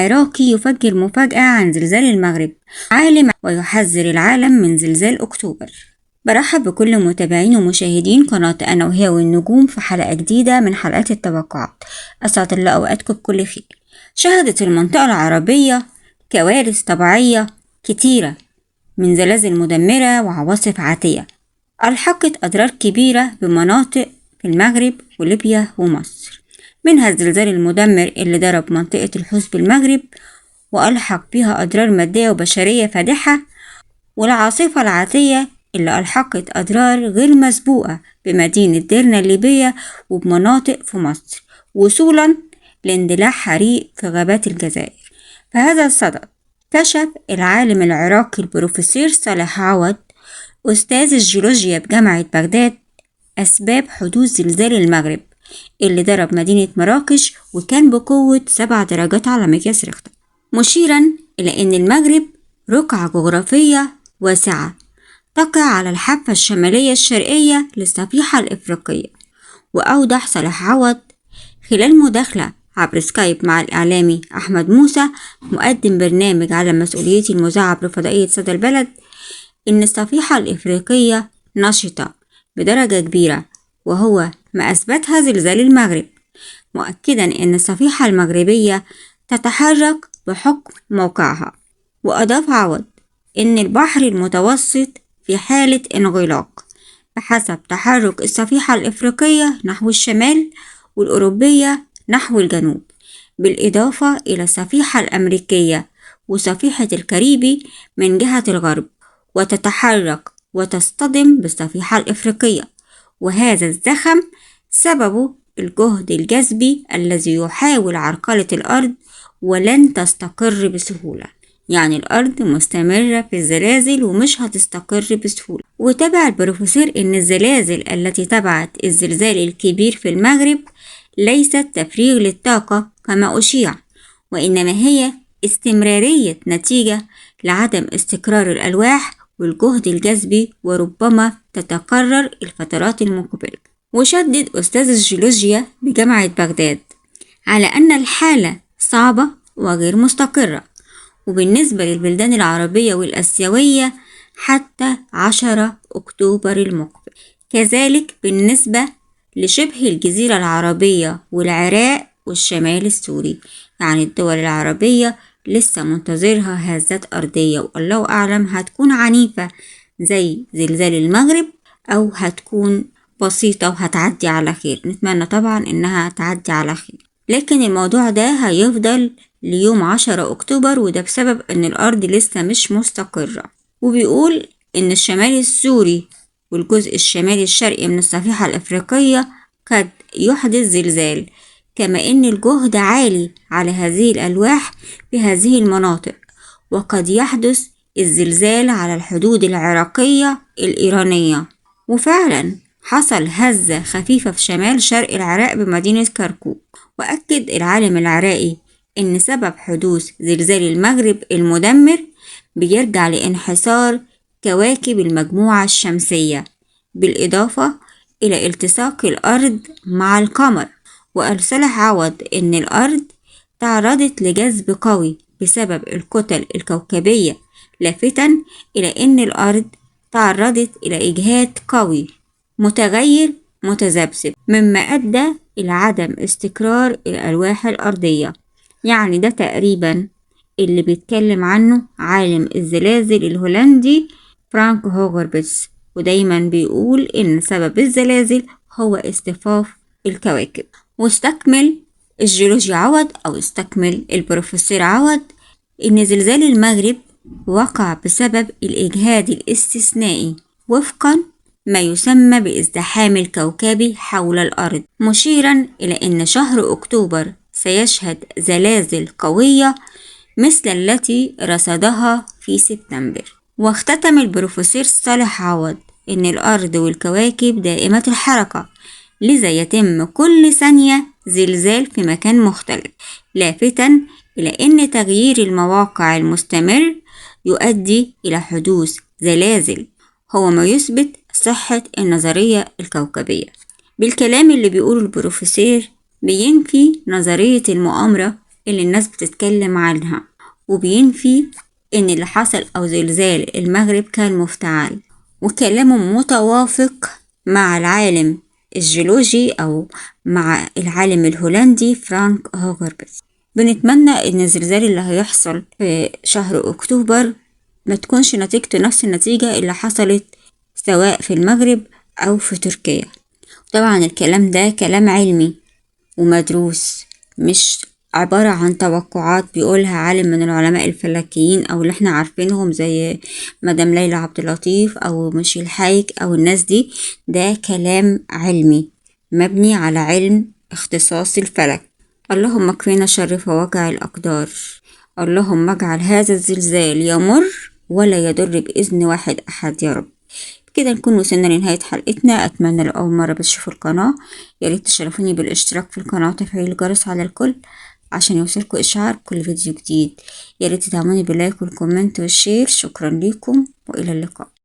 العراقي يفجر مفاجأة عن زلزال المغرب، عالم ويحذر العالم من زلزال أكتوبر. برحب بكل متابعين ومشاهدين قناة أنا وهي والنجوم في حلقة جديدة من حلقات التوقعات. أسعد الله أوقاتكم بكل خير. شهدت المنطقة العربية كوارث طبيعية كتيرة من زلازل مدمرة وعواصف عاتية ألحقت أضرار كبيرة بمناطق في المغرب وليبيا ومصر، منها الزلزال المدمر اللي ضرب منطقة الحوث بالمغرب وألحق بها أضرار مادية وبشرية فادحة، والعاصفة العاتية اللي ألحقت أضرار غير مسبوقة بمدينة ديرنا الليبية وبمناطق في مصر، وصولا لاندلاع حريق في غابات الجزائر. فهذا الصدد كشف العالم العراقي البروفيسور صالح عوض أستاذ الجيولوجيا بجامعة بغداد أسباب حدوث زلزال المغرب اللي ضرب مدينة مراكش وكان بقوة 7 درجات على مقياس ريختر، مشيرا إلى أن المغرب رقعة جغرافية واسعة تقع على الحافة الشمالية الشرقية للصفيحة الإفريقية. وأوضح صالح عوض خلال مداخلة عبر سكايب مع الإعلامي أحمد موسى مقدم برنامج على مسؤوليتي المذاعة عبر فضائية صدى البلد إن الصفيحة الإفريقية نشطة بدرجة كبيرة، وهو ما أثبتها زلزال المغرب، مؤكدا أن الصفيحة المغربية تتحرك بحكم موقعها. وأضاف عوض أن البحر المتوسط في حالة انغلاق بحسب تحرك الصفيحة الإفريقية نحو الشمال والأوروبية نحو الجنوب، بالإضافة إلى الصفيحة الأمريكية وصفيحة الكاريبي من جهة الغرب، وتتحرك وتصطدم بالصفيحة الإفريقية. وهذا الزخم سببه الجهد الجذبي الذي يحاول عرقلة الأرض ولن تستقر بسهولة، يعني الأرض مستمرة في الزلازل ومش هتستقر بسهولة. وتابع البروفيسور إن الزلازل التي تبعت الزلزال الكبير في المغرب ليست تفريغ للطاقة كما أشيع، وإنما هي استمرارية نتيجة لعدم استقرار الألواح والجهد الجذبي، وربما تتكرر الفترات المقبلة. وشدد أستاذ الجيولوجيا بجامعة بغداد على أن الحالة صعبة وغير مستقرة، وبالنسبة للبلدان العربية والآسيوية حتى 10 أكتوبر المقبل، كذلك بالنسبة لشبه الجزيرة العربية والعراق والشمال السوري، يعني الدول العربية لسه منتظرها هزات أرضية، والله أعلم هتكون عنيفة زي زلزال المغرب أو هتكون بسيطة وهتعدي على خير. نتمنى طبعا إنها تعدي على خير، لكن الموضوع ده هيفضل ليوم 10 أكتوبر، وده بسبب إن الأرض لسه مش مستقرة. وبيقول إن الشمال السوري والجزء الشمالي الشرقي من الصفيحة الأفريقية قد يحدث زلزال، كما إن الجهد عالي على هذه الألواح في هذه المناطق، وقد يحدث الزلزال على الحدود العراقية الإيرانية. وفعلا حصل هزة خفيفة في شمال شرق العراق بمدينة كركوك. وأكد العالم العراقي إن سبب حدوث زلزال المغرب المدمر بيرجع لانحسار كواكب المجموعة الشمسية، بالإضافة إلى التصاق الأرض مع القمر. وقال صالح عوض إن الأرض تعرضت لجذب قوي بسبب الكتل الكوكبية، لافتا إلى أن الأرض تعرضت إلى إجهاد قوي متغير متذبذب، مما أدى إلى عدم استقرار الألواح الأرضية. يعني ده تقريبا اللي بيتكلم عنه عالم الزلازل الهولندي فرانك هوغربيتس، ودايما بيقول إن سبب الزلازل هو اصطفاف الكواكب. واستكمل الجيولوجي عوض أو استكمل البروفيسور عوض إن زلزال المغرب وقع بسبب الإجهاد الاستثنائي وفقا ما يسمى بازدحام الكوكبي حول الأرض، مشيرا إلى أن شهر أكتوبر سيشهد زلازل قوية مثل التي رصدها في سبتمبر. واختتم البروفيسور صالح عوض إن الأرض والكواكب دائمة الحركة، لذا يتم كل ثانية زلزال في مكان مختلف، لافتا إلى أن تغيير المواقع المستمر يؤدي إلى حدوث زلازل، هو ما يثبت صحة النظرية الكوكبية. بالكلام اللي بيقوله البروفيسور بينفي نظرية المؤامرة اللي الناس بتتكلم عنها، وبينفي إن اللي حصل أو زلزال المغرب كان مفتعل، وكلامه متوافق مع العالم الجيولوجي أو مع العالم الهولندي فرانك هوغربس. بنتمنى إن الزلزال اللي هيحصل في شهر أكتوبر ما تكونش نتيجته نفس النتيجة اللي حصلت سواء في المغرب أو في تركيا. طبعا الكلام ده كلام علمي ومدروس، مش عبارة عن توقعات بيقولها عالم من العلماء الفلكيين أو اللي احنا عارفينهم زي مدام ليلى عبد اللطيف أو مشيل حايك أو الناس دي. ده كلام علمي مبني على علم اختصاص الفلك. اللهم اكفينا شر فواقع الأقدار. اللهم اجعل هذا الزلزال يمر ولا يضر بإذن واحد أحد يا رب. كده نكون وصلنا لنهاية حلقتنا. أتمنى لو أول مرة بتشوفوا القناة ياريت تشرفوني بالاشتراك في القناة وتفعيل الجرس على الكل عشان يوصلكوا إشعار كل فيديو جديد. ياريت تدعموني باللايك والكومنت والشير. شكرا ليكم وإلى اللقاء.